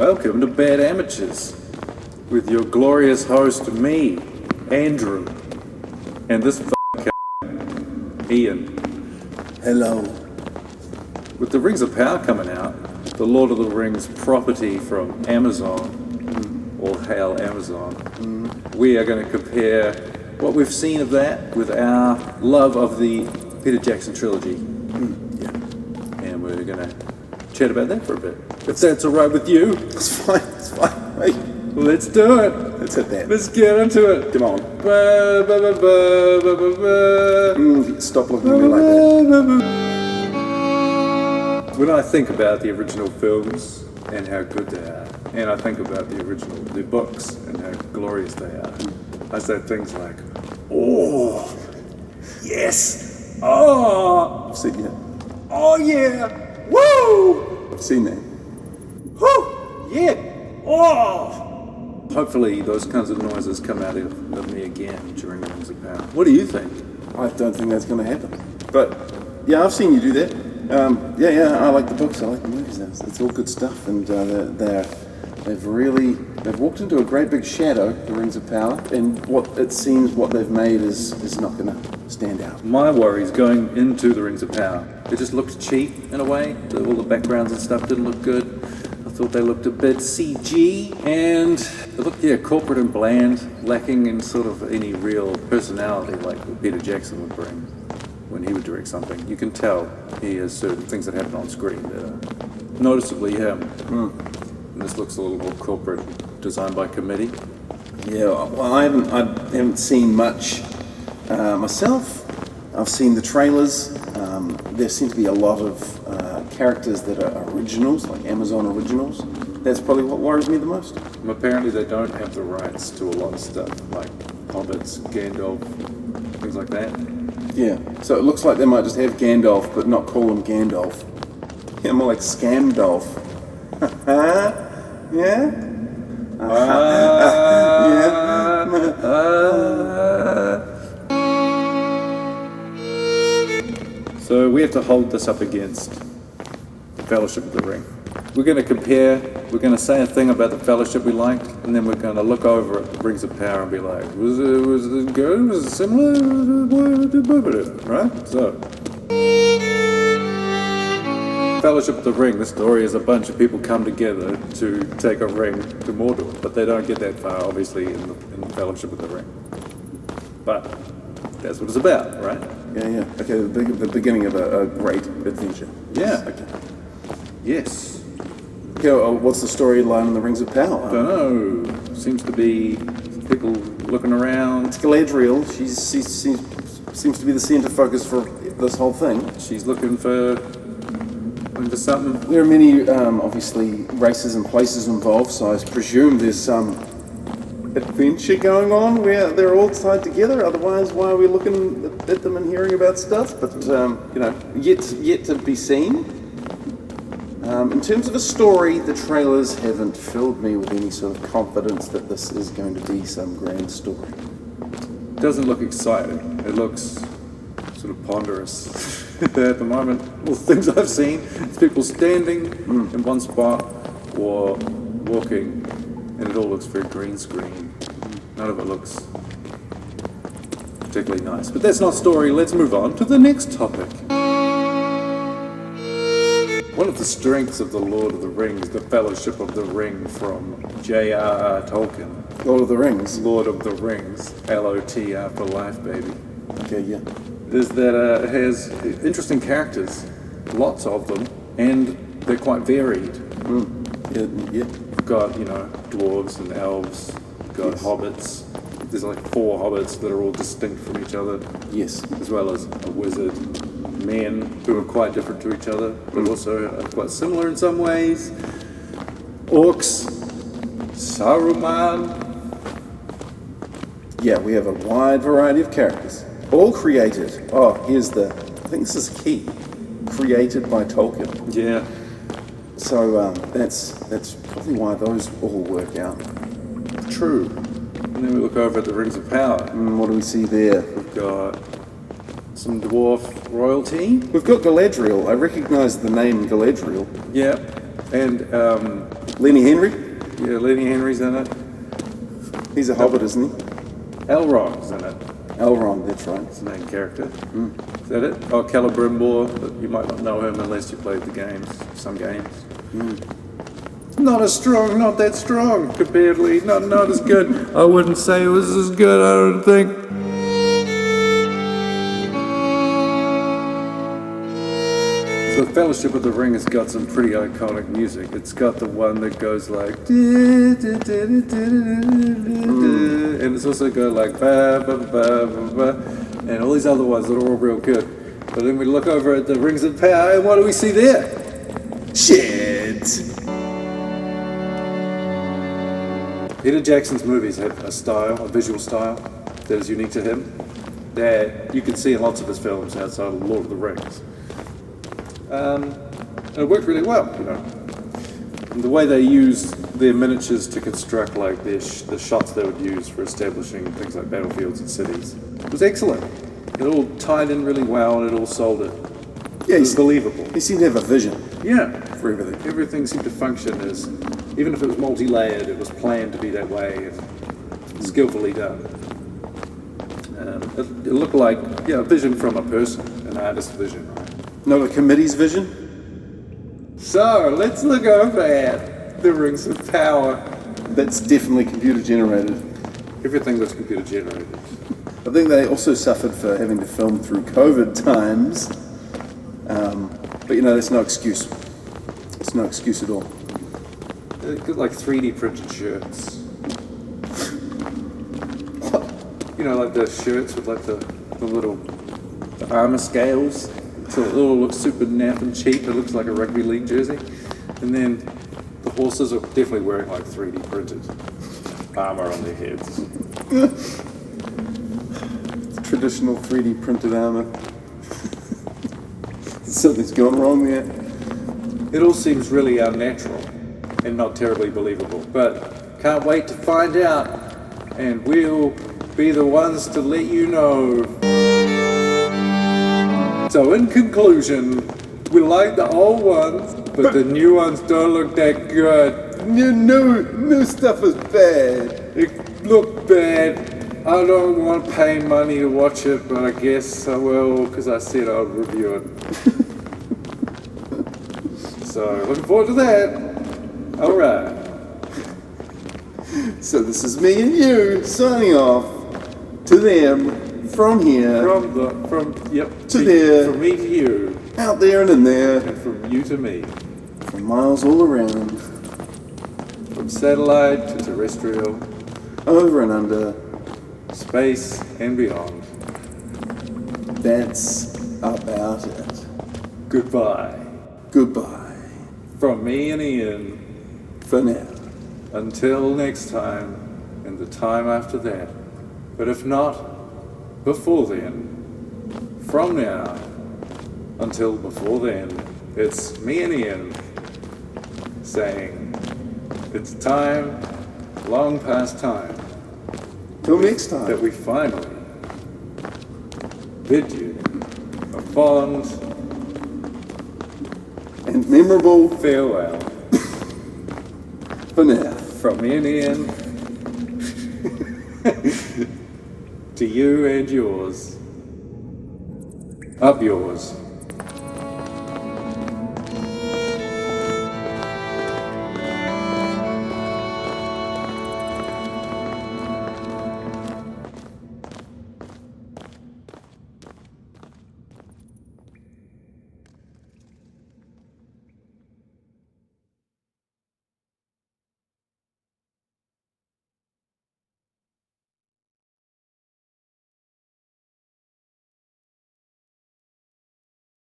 Welcome to Bad Amateurs, with your glorious host, me, Andrew, and this Ian. Hello. With the Rings of Power coming out, the Lord of the Rings property from Amazon, all hail Amazon, we are going to compare what we've seen of that with our love of the Peter Jackson trilogy. And we're going to chat about that for a bit. If that's all right with you. It's fine. Hey, Let's do it. let's hit that. Let's get into it. Come on. Ba, ba, ba, ba, ba, ba, ba. Stop looking at me like that. When I think about the original films and how good they are, and I think about the books and how glorious they are, I say things like, oh, yes, oh, I've seen that. oh yeah, woo, I've seen that. whoo, yeah, oh. Hopefully those kinds of noises come out of me again during the Rings of Power. What do you think? I don't think that's going to happen. But yeah, I've seen you do that. I like the books. I like the movies. It's all good stuff, and they've walked into a great big shadow, the Rings of Power, and what they've made is not going to stand out. My worries going into the Rings of Power, it just looked cheap in a way. All the backgrounds and stuff didn't look good. I thought they looked a bit CG, and it looked, corporate and bland, lacking in sort of any real personality like what Peter Jackson would bring when he would direct something. You can tell he has certain things that happen on screen that are noticeably him. And this looks a little more corporate, designed by committee. Yeah, well, I haven't seen much myself. I've seen the trailers. There seem to be a lot of characters that are originals, like Amazon originals. That's probably what worries me the most. And apparently they don't have the rights to a lot of stuff, like hobbits, Gandalf, things like that. Yeah, so it looks like they might just have Gandalf, but not call him Gandalf. Yeah, more like Scamdolf. Yeah? So we have to hold this up against the Fellowship of the Ring. We're going to compare, we're going to say a thing about the Fellowship we liked, and then we're going to look over at the Rings of Power and be like, was it good? Was it similar? Right? So, Fellowship of the Ring, the story is a bunch of people come together to take a ring to Mordor, but they don't get that far, obviously, in the Fellowship of the Ring. But that's what it's about, right? Yeah. Okay, the beginning of a great adventure. Yeah. Okay. Yes. Okay, what's the storyline in the Rings of Power? Don't know. Seems to be people looking around. It's Galadriel. She seems to be the center focus for this whole thing. She's looking for something. There are many, obviously, races and places involved, so I presume there's some adventure going on where they're all tied together. Otherwise, why are we looking at them and hearing about stuff? But, yet to be seen. In terms of a story, the trailers haven't filled me with any sort of confidence that this is going to be some grand story. It doesn't look exciting. It looks sort of ponderous. At the moment, all the things I've seen, it's people standing in one spot or walking, and it all looks very green screen. None of it looks particularly nice. But that's not story. Let's move on to the next topic. One of the strengths of the Lord of the Rings, the Fellowship of the Ring from J.R.R. Tolkien. Lord of the Rings. Lord of the Rings, LOTR for life, baby. Okay, yeah. Is that it has interesting characters, lots of them, and they're quite varied. Yeah. You've got, dwarves and elves, you've got hobbits. There's like 4 hobbits that are all distinct from each other. Yes. As well as a wizard. Men who are quite different to each other, but also are quite similar in some ways. Orcs, Saruman. Yeah, we have a wide variety of characters. All created. I think this is key. Created by Tolkien. Yeah. So that's probably why those all work out. True. And then we look over at the Rings of Power. What do we see there? We've got some dwarf royalty. We've got Galadriel. I recognise the name Galadriel. Yeah. And Lenny Henry? Yeah, Lenny Henry's in it. He's a hobbit, isn't he? Elrond's in it. Elrond, that's right. That's the main character. Is that it? Oh, Celebrimbor, but you might not know him unless you played the games, some games. Not as strong, not that strong, comparatively, not as good. I wouldn't say it was as good, I don't think. So Fellowship of the Ring has got some pretty iconic music. It's got the one that goes like, and it's also got like ba ba ba ba ba, and all these other ones that are all real good. But then we look over at the Rings of Power, and what do we see there? Shit. Peter Jackson's movies have a style, a visual style, that is unique to him, that you can see in lots of his films outside of Lord of the Rings. And it worked really well, you know. And the way they used their miniatures to construct like the shots they would use for establishing things like battlefields and cities was excellent. It all tied in really well and it all sold it. Yeah, it was believable. He seemed to have a vision. Yeah. For everything. Everything seemed to function as, even if it was multi-layered, it was planned to be that way and skillfully done. It looked like, yeah, a vision from a person, an artist's vision. Not a committee's vision? So, let's look over at the Rings of Power. That's definitely computer generated. Everything was computer generated. I think they also suffered for having to film through COVID times. But you know, that's no excuse. It's no excuse at all. They got like 3D printed shirts. You know, like the shirts with like the little armor scales. So it all looks super naff and cheap. It looks like a rugby league jersey. And then the horses are definitely wearing like 3D printed armor on their heads. Traditional 3D printed armor. Something's gone wrong there. It all seems really unnatural and not terribly believable. But can't wait to find out. And we'll be the ones to let you know. So in conclusion, we like the old ones, but the new ones don't look that good. New stuff is bad. It looked bad. I don't want to pay money to watch it, but I guess I will, because I said I'll review it. So looking forward to that. Alright. So this is me and you signing off to them. From here, from there, from me to you, out there and in there, and from you to me, from miles all around, from satellite to terrestrial, over and under, space and beyond. That's about it. Goodbye. Goodbye. From me and Ian. For now. Until next time, and the time after that. But if not, before then, from now until before then, it's me and Ian saying, it's time, long past time, till next time, that we finally bid you a fond and memorable farewell. For now, from me and Ian. To you and yours. Up yours.